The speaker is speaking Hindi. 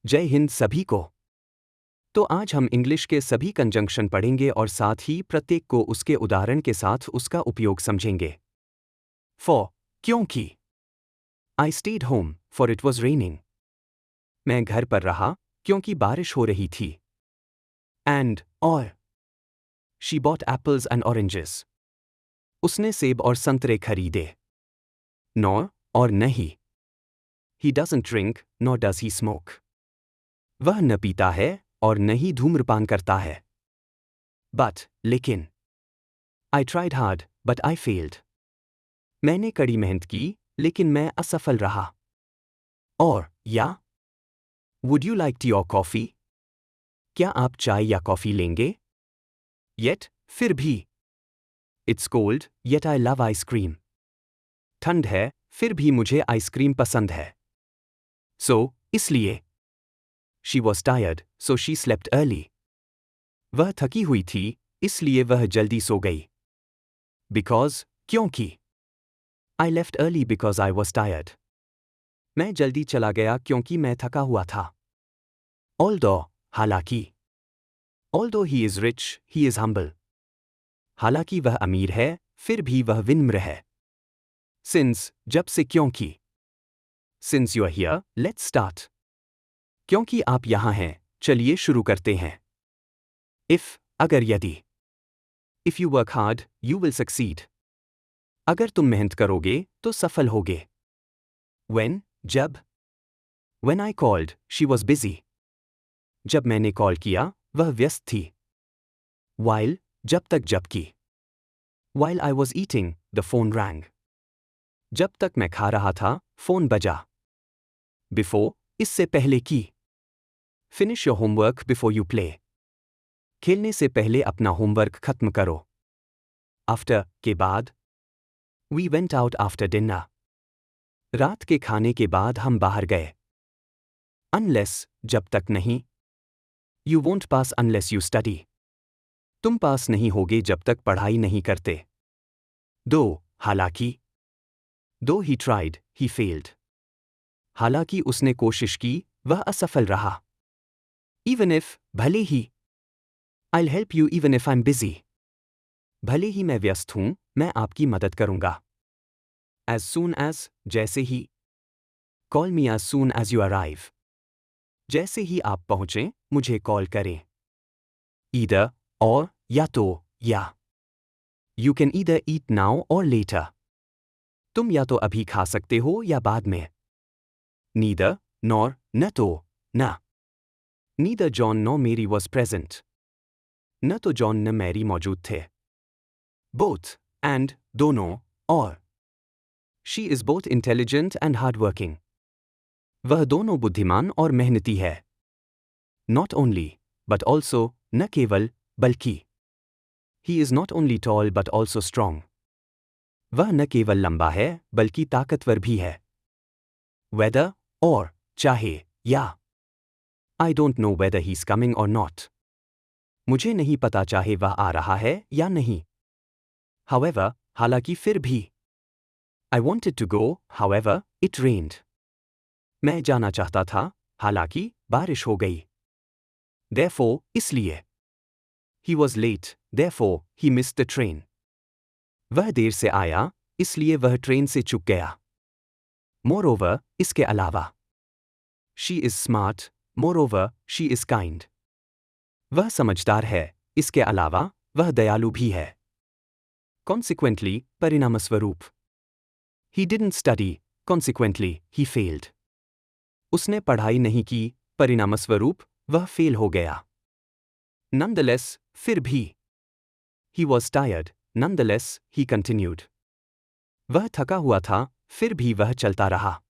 जय हिंद सभी को। तो आज हम इंग्लिश के सभी कंजंक्शन पढ़ेंगे और साथ ही प्रत्येक को उसके उदाहरण के साथ उसका उपयोग समझेंगे। फॉर, क्योंकि। I stayed home for it was raining. मैं घर पर रहा क्योंकि बारिश हो रही थी। एंड, और। She bought apples and oranges. उसने सेब और संतरे खरीदे। नॉर, और नहीं। He doesn't drink nor does he smoke. वह न पीता है और न ही धूम्रपान करता है। बट, लेकिन। I tried hard but I failed. मैंने कड़ी मेहनत की लेकिन मैं असफल रहा। और, या। वुड यू लाइक टी और कॉफी? क्या आप चाय या कॉफी लेंगे? येट, फिर भी। It's cold yet I love ice cream. ठंड है फिर भी मुझे आइसक्रीम पसंद है। सो, इसलिए। She was tired so she slept early. वह थकी हुई थी इसलिए वह जल्दी सो गई। बिकॉज, क्योंकि। I left early because I was tired. मैं जल्दी चला गया क्योंकि मैं थका हुआ था। ऑल्दो, हालांकि। Although he is rich he is humble. हालांकि वह अमीर है फिर भी वह विनम्र है। सिंस, जब से क्योंकि। Since you are here let's start. क्योंकि आप यहां हैं चलिए शुरू करते हैं। इफ, अगर यदि। If you work hard you will succeed. अगर तुम मेहनत करोगे तो सफल होगे। When, जब। When I called, she was busy. जब मैंने कॉल किया वह व्यस्त थी। While, जब तक जबकि। While I was eating, the phone rang. जब तक मैं खा रहा था फोन बजा। Before, इससे पहले कि। Finish your homework before you play. खेलने से पहले अपना होमवर्क खत्म करो। After, के बाद। We went out after dinner. रात के खाने के बाद हम बाहर गए। Unless, जब तक नहीं। You won't pass unless you study. तुम पास नहीं होगे जब तक पढ़ाई नहीं करते। दो, हालांकि। दो ही ट्राइड ही फेल्ड। हालांकि उसने कोशिश की वह असफल रहा। इवन इफ, भले ही। I'll help you even if I'm busy. भले ही मैं व्यस्त हूं मैं आपकी मदद करूंगा। As soon as, जैसे ही। Call me as soon as you arrive. जैसे ही आप पहुंचें मुझे कॉल करें। Either, और, या तो, या। You can either eat now or later. तुम या तो अभी खा सकते हो या बाद में। Neither, nor, न तो, न। Neither John nor Mary was present. न तो जॉन न मैरी मौजूद थे। Both, and, दोनों, और। She is both intelligent and hardworking. वह दोनों बुद्धिमान और मेहनती है। Not only, but also, न केवल, बल्कि। He is not only tall but also strong. वह न केवल लंबा है बल्कि ताकतवर भी है। Whether, और, चाहे, या। I don't know whether he's coming or not. मुझे नहीं पता चाहे वह आ रहा है या नहीं। However, हालांकि फिर भी। I wanted to go, however, it rained. मैं जाना चाहता था, हालांकि बारिश हो गई। Therefore, इसलिए। He was late, therefore, he missed the train. वह देर से आया, इसलिए वह ट्रेन से चूक गया। Moreover, इसके अलावा। She is smart, moreover, she is kind. वह समझदार है, इसके अलावा, वह दयालु भी है। Consequently, परिणामस्वरूप। He didn't study, consequently, he failed. उसने पढ़ाई नहीं की, परिणामस्वरूप, वह फेल हो गया। Nonetheless, फिर भी। He was tired, nonetheless, he continued. वह थका हुआ था, फिर भी वह चलता रहा।